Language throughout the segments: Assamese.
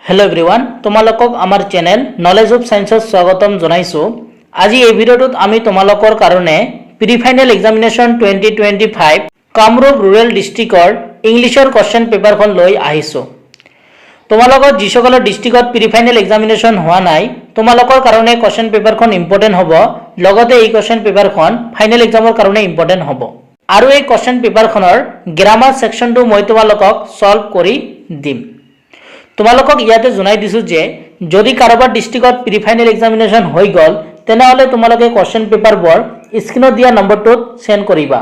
हेलो एवरीवन तुम्हालोকক आमार चैनल नॉलेज ऑफ साइंस स्वागतम जनाइছো। আজি এই ভিডিওটোত আমি তোমালোকৰ কাৰণে pre final examination 2025 Kamrup rural ডিস্ট্ৰিক্টৰ ইংলিছৰ কোৱেশ্চন পেপাৰখন লৈ আহিছো। তোমালোকৰ যিসকলৰ ডিস্ট্ৰিক্টত প্ৰি ফাইনেল এক্সামিনেশন হোৱা নাই তোমালোকৰ কাৰণে কোৱেশ্চন পেপাৰখন ইম্পৰ্টেন্ট হ'ব, লগতে এই কোৱেশ্চন পেপাৰখন ফাইনেল এক্সামৰ কাৰণে ইম্পৰ্টেন্ট হ'ব। আৰু এই কোৱেশ্চন পেপাৰখনৰ গ্ৰামাৰ সেকশনটো মই তোমালোকক সলভ কৰি দিম। তোমালোকক ইয়াতে জনাই দিছো যে যদি কাৰোবাৰ ডিস্ট্ৰিক্টত প্ৰি ফাইনেল এক্সামিনেশন হৈ গল তেনেহলে তোমালোকে কোৱেশ্চন পেপাৰবোৰ স্ক্ৰিনত দিয়া নম্বৰটোত সেন্ড কৰিবা।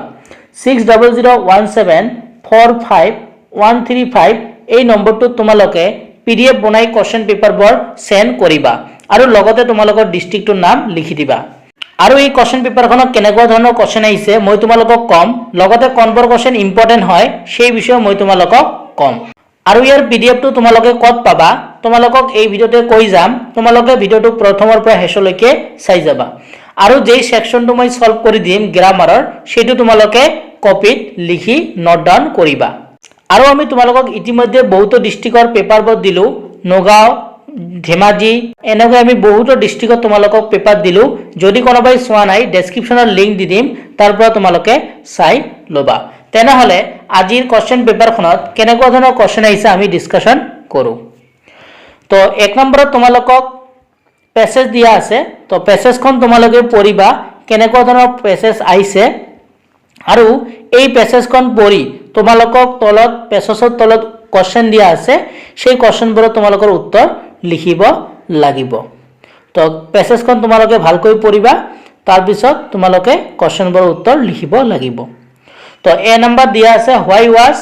60001745 এই নম্বৰটোত তোমালোকে পিডিএফ বনাই কোৱেশ্চন পেপাৰবোৰ সেন্ড কৰিবা আৰু লগতে তোমালোকৰ ডিস্ট্ৰিক্টৰ নাম লিখি দিবা। আৰু এই কোৱেশ্চন পেপাৰখনত কেনেকুৱা ধৰণৰ কোৱেশ্চন আহিছে মই তোমালোকক কম, লগতে কোনবোৰ কোৱেশ্চন ইম্পৰ্টেন্ট হয় সেই বিষয়ে মই তোমালোকক কম। আৰু ইয়াৰ পিডিএফটো তোমালোকে কত পাবা তোমালোকক এই ভিডিওতে কৈ যাম। তোমালোকে ভিডিওটো প্ৰথমৰ পৰা শেষলৈকে চাই যাবা আৰু যেই সেকশনটো মই সলভ কৰি দিম গ্ৰামাৰৰ সেটো তোমালোকে কপিত লিখি নোট ডাউন কৰিবা। আৰু আমি তোমালোকক ইতিমধ্যে বহুত ডিস্ট্ৰিক্টৰ পেপাৰবোৰ দিলো, নগাঁও, ধেমাজি, এনেকৈ আমি বহুত ডিস্ট্ৰিক্টত তোমালোকক পেপাৰ দিলো। যদি কোনোবাই চোৱা নাই ডেসক্ৰিপচনৰ লিংক দি দিম, তাৰ পৰা তোমালোকে চাই লবা। তেনেহলে আজিৰ কোৱেশ্চন পেপাৰখনত কেনেকুৱা ধৰণৰ কোৱেশ্চন আহিছে আমি ডিসকাশন কৰো। তো এক নম্বৰত তোমালোকক প্যাসেজ দিয়া আছে, তো প্যাসেজখন তোমালোকে পঢ়িবা কেনেকুৱা ধৰণৰ প্যাসেজ আহিছে আৰু এই প্যাসেজখন পঢ়ি তোমালোকক তলত প্যাসেজৰ তলত কোৱেশ্চন দিয়া আছে সেই কোৱেশ্চনবোৰৰ তোমালোকৰ উত্তৰ লিখিব লাগিব। তো প্যাসেজখন তোমালোকে ভালকৈ পঢ়িবা, তাৰ পিছত তোমালোকে কোৱেশ্চনবোৰৰ উত্তৰ লিখিব লাগিব। তো এ নাম্বার দিয়া আছে why was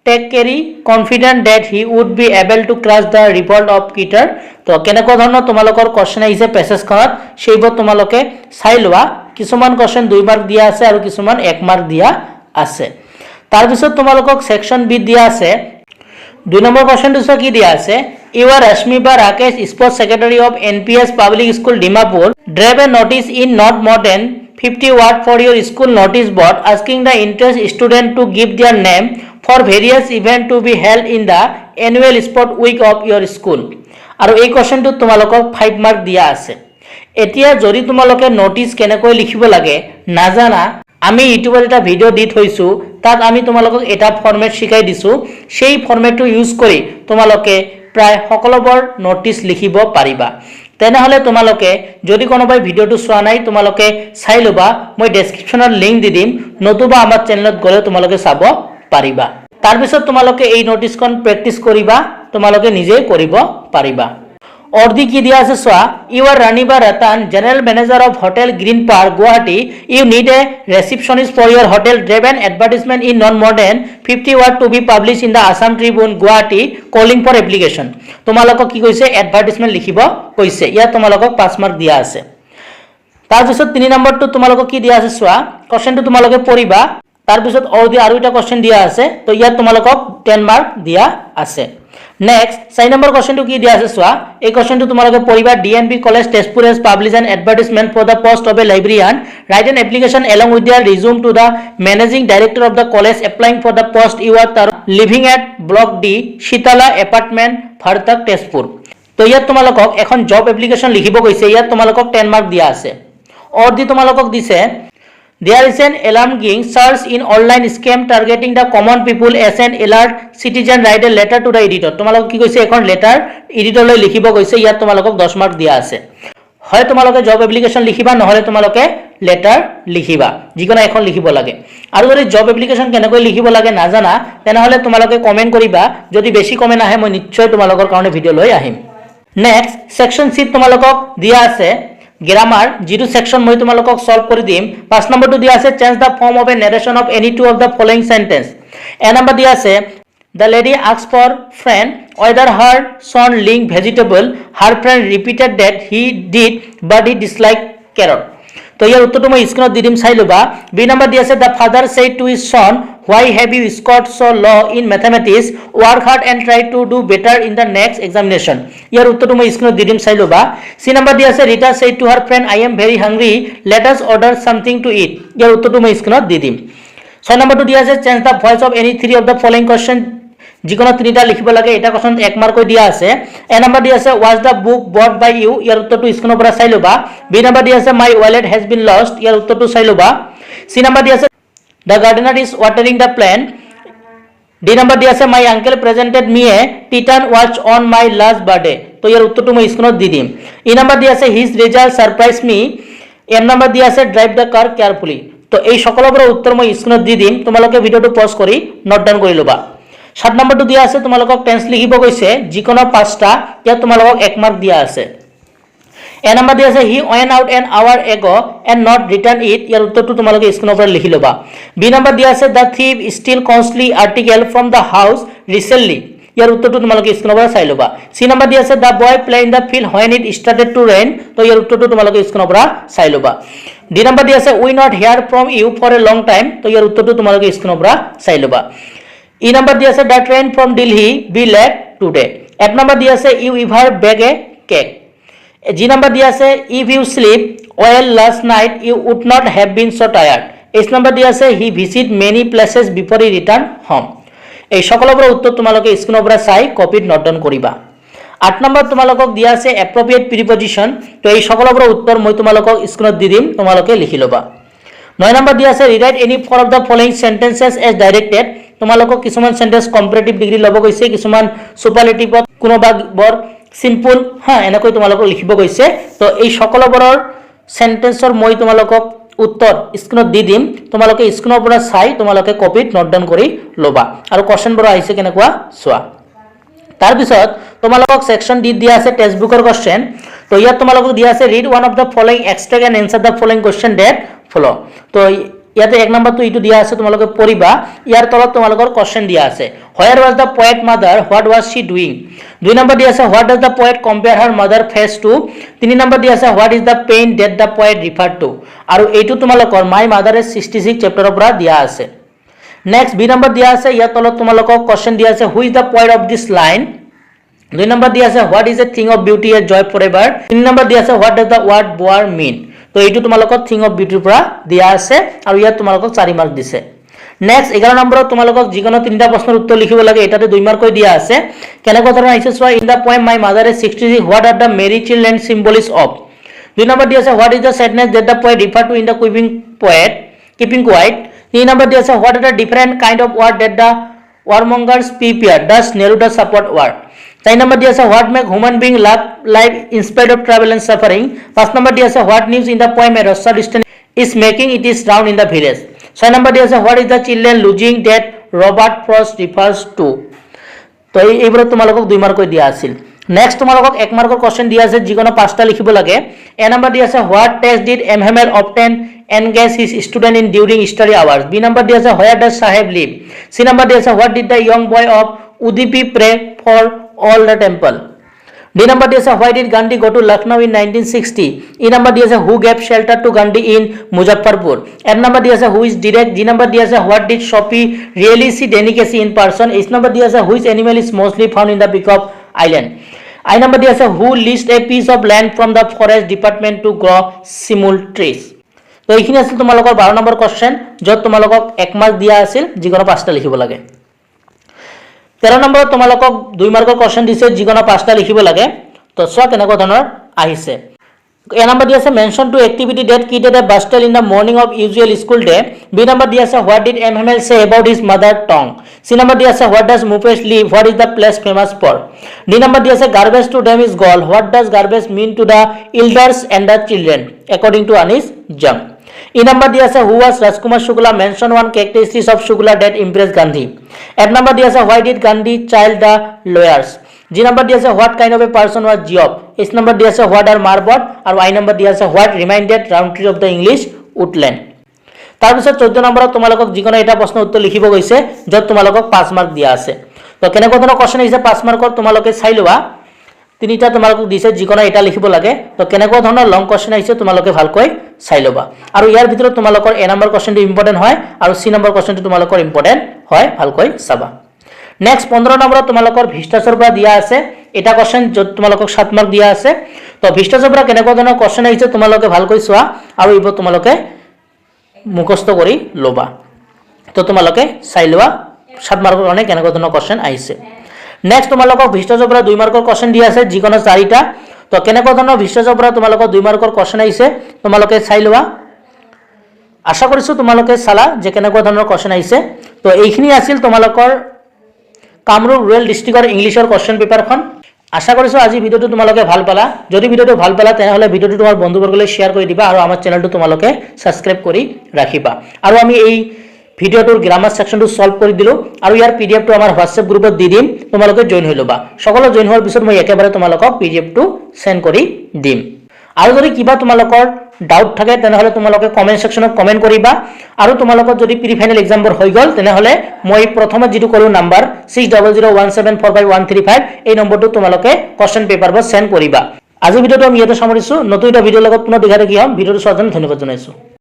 Thackeray confident that he would be able to crush the revolt of Peter। তো কেনেকুৱা ধৰণৰ তোমালোকৰ কোৱেশ্চন আহিছে প্যাসেজখনত সেইবোৰ তোমালোকে চাই লোৱা। কিছুমান কোৱেশ্চন 2 মাৰ্ক দিয়া আছে আৰু কিছুমান 1 মাৰ্ক দিয়া আছে। তাৰ পিছত তোমালোকক সেকশন বি দিয়া আছে। 2 নম্বৰ কোৱেশ্চনটো কি দিয়া আছে, you are Rashmiba Rakesh, sports secretary of NPS Public School Dimapur, drive a notice in not more than 50 word for your school notice board asking the interested student to give their name for various event to be held in the annual sport week of your school। আৰু এই কোৱেশ্চনটো তোমালোকক 5 মাৰ্ক দিয়া আছে। এতিয়া যদি তোমালোকে নোটিস কেনেকৈ লিখিব লাগে নাজানা, আমি ইউটিউবত এটা ভিডিও দি থৈছো, তাত আমি তোমালোকক এটা ফৰমেট শিকাই দিছো। সেই ফৰমেটটো ইউজ কৰি তোমালোকে প্ৰায় সকলোবোৰ নোটিস লিখিব পাৰিবা। তেনেহলে তোমালোকে যদি কোনোবাই ভিডিওটো চোৱা নাই তোমালোকে চাই লবা, মই ডেসক্ৰিপচনৰ লিংক দি দিম, নতুবা আমাৰ চেনেলত গলে তোমালোকে চাব পাৰিবা। তাৰ পিছত তোমালোকে এই নোটিসখন প্ৰেক্টিস কৰিবা, তোমালোকে নিজে কৰিব পাৰিবা। অৰ্দি কি দিয়া আছে চোৱা, you are Raniba Ratan, general manager of hotel Green Park Guwahati, you need a receptionist for your hotel, drive an advertisement in non more than 50 word to be published in the Assam Tribune Guwahati calling for application। তোমালোকক কি কৈছে এডভাৰটাইজমেন্ট লিখিব কৈছে, ইয়া তোমালোকক 5 মাৰ্ক দিয়া আছে। তাৰ পিছত 3 নম্বৰটো তোমালোকক কি দিয়া আছে চোৱা, কোৱেশ্চনটো তোমালোকে পঢ়িবা, তাৰ পিছত অৰ্দি আৰু এটা কোৱেশ্চন দিয়া আছে, তো ইয়াত তোমালোকক 10 মাৰ্ক দিয়া আছে। নেক্সট 4 নম্বৰ কোৱেশ্চনটো কি দিয়া আছে চোৱা, এই কোৱেশ্চনটো তোমালোকে পঢ়িবা, DNB College Tezpur has published an advertisement for the post of a librarian, write an application along with their resume to the managing director of the college applying for the post, you are living at block D Shitala apartment Bhartak Tezpur। তো ইয়াত তোমালোকক এখন জব এপ্লিকেশন লিখিব কৈছে, ইয়াত তোমালোকক 10 মাৰ্ক দিয়া আছে। অৰ্দি তোমালোকক দিছে there is an alarming surge in online scam targeting the common people as an alert citizen write a letter to the editor। তোমালোকক কি কৈছে এখন লেটাৰ এডিটৰলৈ লিখিব কৈছে, ইয়াত তোমালোকক 10 মাৰ্ক দিয়া আছে। হয় তোমালোকে জব এপ্লিকেশন লিখিবা, নহলে তোমালোকে লেটাৰ লিখিবা, যিকোনো এখন লিখিব লাগে। আৰু যদি জব এপ্লিকেশন কেনেকৈ লিখিব লাগে নাজানা তেনেহলে তোমালোকে কমেন্ট কৰিবা, যদি বেছি কমেন্ট আহে মই নিশ্চয় তোমালোকৰ কাৰণে ভিডিও লৈ আহিম। নেক্সট সেকশন সি তোমালোকক দিয়া আছে গ্ৰামাৰ, যেটো সেকশন মই তোমালোকক সলভ কৰি দিম। 5 নম্বৰটো দিয়া আছে change the form of a narration of any two of the following sentence. A নম্বৰ দিয়া আছে the lady asked for friend whether her son linked vegetable, her friend repeated that he did but he disliked carrot। তো ইয়াৰ উত্তৰটো মই স্ক্ৰিনত দি দিম, চাই লবা। বি নম্বৰ দিয়া আছে the father said to his son why have you scored so low in mathematics, work hard and try to do better in the next examination। ইয়াৰ উত্তৰটো মই স্ক্ৰিনত দি দিম, চাই লবা। সি নম্বৰ দিয়া আছে Rita said to her friend I am very hungry, let us order something to eat। ইয়াৰ উত্তৰটো মই স্ক্ৰিনত দি দিম। 6 নম্বৰটো দিয়া আছে change the voice of any three of the following question যিকোনো তিনিটা লিখিব লাগে এটা কোৱেশ্চন 1 মাৰ্ক দিয়া আছে এ নম্বৰ দিয়া আছে ওয়াজ দা বুক বট বাই ইউ ইয়াৰ উত্তৰটো স্ক্ৰিনৰ পৰা চাই লবা বি নম্বৰ দিয়া আছে my wallet has been lost ইয়াৰ উত্তৰটো চাই লবা সি নম্বৰ দিয়া আছে the gardener is watering the plant D নম্বৰ দিয়া আছে my uncle presented me a Titan watch on my last birthday তো ইয়াৰ উত্তৰটো মই স্ক্ৰিনত দি দিম ই নম্বৰ দিয়া আছে হিজ ৰিজাল্ট সাৰপ্ৰাইজ মি এম নম্বৰ দিয়া আছে ড্ৰাইভ দা কাৰ কেয়াৰফুলি তো এই সকলোবোৰ উত্তৰ মই স্ক্ৰিনত দি দিম তোমালোকে ভিডিওটো পজ কৰি নোট ডাউন কৰি লবা 7 নম্বৰটো দিয়া আছে তোমালোকক টেন্স লিখিব কৈছে যিকোনো পাঁচটা ইয়াত তোমালোকক 1 মাৰ্ক দিয়া আছে এ নম্বৰ দিয়া আছে he went out an hour ago and not return it ইয়াৰ উত্তৰটো তোমালোকে স্ক্ৰিনৰ পৰা লিখি লবা বি নম্বৰ দিয়া আছে the thief steal costly article from the house recently ইয়াৰ উত্তৰটো তোমালোকে স্ক্ৰিনৰ পৰা চাই লবা সি নম্বৰ দিয়া আছে the boy play in the field when it started to rain তো ইয়াৰ উত্তৰটো তোমালোকে স্ক্ৰিনৰ পৰা চাই লবা ডি নম্বৰ দিয়া আছে we not hear from you for a long time তো ইয়াৰ উত্তৰটো তোমালোকে স্ক্ৰিনৰ পৰা চাই লবা ই নম্বৰ দিয়া আছে the train from Delhi be late today F নম্বৰ দিয়া আছে you ever beg a cake G নম্বৰ দিয়া আছে if you sleep well last night you would not have been so tired H নম্বৰ দিয়া আছে he visit many places before he return home এই সকলোবোৰ উত্তৰ তোমালোকে স্ক্ৰিনৰ পৰা চাই কপিত নোট ডাউন কৰিবা 8 নম্বৰ তোমালোকক দিয়া আছে এপ্ৰোপ্ৰিয়েট প্ৰিপজিশন তো এই সকলোবোৰ উত্তৰ মই তোমালোকক স্ক্ৰিনত দি দিম তোমালোকে লিখি লবা 9 নম্বৰ দিয়া আছে rewrite any four of the following sentences as directed তোমালোকক কিছুমান সেন্টেন্স কম্পাৰেটিভ ডিগ্ৰী ল'ব গৈছে কিছুমান সুপাৰলেটিভত কোনোবা বৰ সিম্পল হ্যাঁ এনেকৈ তোমালোকক লিখিব গৈছে তো এই সকলোবোৰৰ সেন্টেন্সৰ মই তোমালোকক উত্তৰ স্ক্ৰিনত দি দিম তোমালোকে স্ক্ৰিনৰ পৰা চাই তোমালোকে কপিত নোট ডাউন কৰি লবা আৰু কোৱেশ্চনবোৰ আহিছে কেনেকুৱা চোৱা তাৰ পিছত তোমালোকক সেকশন ডি দিয়া আছে টেক্সট বুকৰ কোৱেশ্চন তো ইয়াত তোমালোকক দিয়া আছে read one of the following extract and answer the following question that follow তো ইয়াতে 1 নম্বৰটো ইটো দিয়া আছে তোমালোকে পঢ়িবা ইয়াৰ তলত তোমালোকৰ কোৱেশ্চন দিয়া আছে where was the poet mother what was she doing 2 number দিয়া আছে what does the poet compare her mother face to 3 number দিয়া আছে what is the pain that the poet refer to আৰু এইটো তোমালোকৰ মাই মাদাৰ ইজ 66 চেপ্টাৰৰ পৰা দিয়া আছে নেক্সট বি নম্বৰ দিয়া আছে ইয়াৰ তলত তোমালোকক কোৱেশ্চন দিয়া আছে who is the poet of this line 2 number দিয়া আছে what is a thing of beauty a joy forever 3 number দিয়া আছে what does the word bower mean তো এইটো তোমালোকক থিং অফ বিউটিৰ পৰা দিয়া আছে আৰু ইয়াত তোমালোকক 4 মাৰ্ক দিছে নেক্সট 11 নম্বৰত তোমালোকক যিকোনো তিনিটা প্ৰশ্নৰ উত্তৰ লিখিব লাগে এটাতে 2 মাৰ্ক দিয়া আছে কেনেকুৱা ধৰণৰ আহিছে চোৱা in the poem my mother is 66 what are the merry children symbolise of 2 number দিয়া আছে what is the sadness that the poet refer to in the keeping quiet 3 number দিয়া আছে what are the different kind of word that the warmongers prepare does Neruda support war 4 নম্বৰ দিয়া আছে what make human being love life in spite of travel and সাফাৰিং 5 নম্বৰ দিয়া আছে what news in the poem a ৰস্তা distance is making it is round in the village 6 নম্বৰ দিয়া আছে what is the children losing that Robert Frost refers to তো এইবোৰত তোমালোকক 2 মাৰ্ক দিয়া আছিল নেক্সট তোমালোকক 1 মাৰ্কৰ কোৱেশ্চন দিয়া আছে যিকোনো পাঁচটা লিখিব লাগে এ নম্বৰ দিয়া আছে what test did M Hamel obtain engage his student in during study hours B নম্বৰ দিয়া আছে where does Saheb live C নম্বৰ দিয়া আছে what did the young boy of Udupi pray for all the temple D নম্বৰ দিয়া আছে why did Gandhi go to Lucknow in 1960 E নম্বৰ দিয়া আছে who gave shelter to Gandhi in Muzaffarpur M নম্বৰ দিয়া আছে হু ইজ ডিৰেক্ট জি নম্বৰ দিয়া আছে what did Sophie really see delicacy in person H নম্বৰ দিয়া আছে which animal is mostly found in the peacock island I নম্বৰ দিয়া আছে who leased a piece of land from the forest department to grow simul trees তো এইখিনি আছিল তোমালোকৰ 12 নম্বৰ কোৱেশ্চন যত তোমালোকক 1 মাৰ্ক দিয়া আছিল যিকোনো পাঁচটা লিখিব লাগে 13 নম্বৰত তোমালোকক 2 মাৰ্কৰ কোৱেশ্চন দিছে যিকোনো পাঁচটা লিখিব লাগে তো চোৱা কেনেকুৱা ধৰণৰ আহিছে এ নম্বৰ দিয়া আছে মেনশন টু এক্টিভিটি ডেট কিডেড a bustle in the morning of usual school day B নম্বৰ দিয়া আছে what did M Hamel say about his mother tongue C নম্বৰ দিয়া আছে what does Mukesh live what is the place famous for D নম্বৰ দিয়া আছে garbage to them is gold what does garbage mean to the elders and the children according to Anees Jung E নম্বৰ দিয়া আছে who was Rajkumar Shukla mention one characteristics of Shukla that impress Gandhi F নম্বৰ দিয়া আছে why did Gandhi chide the lawyers G নম্বৰ দিয়া আছে what kind of a person was Geoff H নম্বৰ দিয়া আছে হোয়াট আৰ মাৰবট আৰু আই নম্বৰ দিয়া আছে what reminded round tree of the English woodland তাৰ পিছত 14 নম্বৰত তোমালোকক যিকোনো এটা প্ৰশ্ন উত্তৰ লিখিব গৈছে যত তোমালোকক 5 মাৰ্ক দিয়া আছে তো কেনেকুৱা ধৰণৰ কোৱেশ্চন আহিছে 5 মাৰ্কৰ তোমালোকে চাই লোৱা তিনিটা তোমালোকক দিছে যিকোনো এটা লিখিব লাগে তো কেনেকুৱা ধৰণৰ লং কোৱেশ্চন আহিছে তোমালোকে ভালকৈ চাই লবা আৰু ইয়াৰ ভিতৰত তোমালোকৰ এ নম্বৰ কোৱেশ্চনটো ইম্পৰ্টেন্ট হয় আৰু সি নম্বৰ কোৱেশ্চনটো তোমালোকৰ ইম্পৰ্টেন্ট হয় ভালকৈ চাবা নেক্সট 15 নম্বৰত তোমালোকৰ ভিষ্টাছৰ পৰা দিয়া আছে এটা কোৱেশ্চন যত তোমালোকক 7 মাৰ্ক দিয়া আছে তো ভিষ্টাছৰ পৰা কেনেকুৱা ধৰণৰ কোৱেশ্চন আহিছে তোমালোকে ভালকৈ চোৱা আৰু এইবোৰ তোমালোকে মুখস্থ কৰি লবা তো তোমালোকে চাই লোৱা 7 মাৰ্কৰ কাৰণে কেনেকুৱা ধৰণৰ কোৱেশ্চন আহিছে নেক্সট তোমালোকক ভিষ্টেজৰ পৰা 2 মাৰ্কৰ কোৱেশ্চন দি আছে যিকোনো 4টা তো কেনেকুৱা ধৰণৰ ভিষ্টেজৰ পৰা তোমালোকক 2 মাৰ্কৰ কোৱেশ্চন আহিছে তোমালোকে চাই লোৱা আশা কৰিছো তোমালোকে চালা যে কেনেকুৱা ধৰণৰ কোৱেশ্চন আহিছে তো এইখিনি আছিল তোমালোকৰ কামৰূপ ৰুৰেল ডিস্ট্ৰিক্টৰ ইংলিছৰ কোৱেশ্চন পেপাৰখন আশা কৰিছো আজি ভিডিওটো তোমালোকে ভাল পালা যদি ভিডিওটো ভাল পালা তেনেহলে ভিডিওটো তোমাৰ বন্ধুবৰ্গলৈ শেয়াৰ কৰি দিবা আৰু আমাৰ চেনেলটো তোমালোকে সাবস্ক্ৰাইব কৰি ৰাখিবা আৰু আমি এই ভিডিওটোৰ গ্ৰামাৰ সেকশনটো সলভ কৰি দিলো আৰু ইয়াৰ পিডিএফটো আমাৰ হোৱাটসঅ্যাপ গ্ৰুপত দি দিম তোমালোকে জয়েন হৈ লবা সকলো জয়েন হোৱাৰ পিছত মই একেবাৰে তোমালোকক পিডিএফটো সেন্ড কৰি দিম আৰু যদি কিবা তোমালোকৰ ডাউট থাকে তেনেহলে তোমালোকে কমেন্ট সেকশনত কমেন্ট কৰিবা আৰু তোমালোকৰ যদি প্ৰি ফাইনাল এক্সামবোৰ হৈ গল তেনেহলে মই প্ৰথমে যেটো কলো নাম্বাৰ 6001745135 এই নম্বৰটো তোমালোকে কোৱেশ্চন পেপাৰবোৰ সেন্ড কৰিবা আজি ভিডিওটো আমি ইয়াতে সামৰিছো নতুন এটা ভিডিওৰ লগত পুনৰ দেখা দেখি হম ভিডিওটো চোৱাৰ জন্য ধন্যবাদ জনাইছো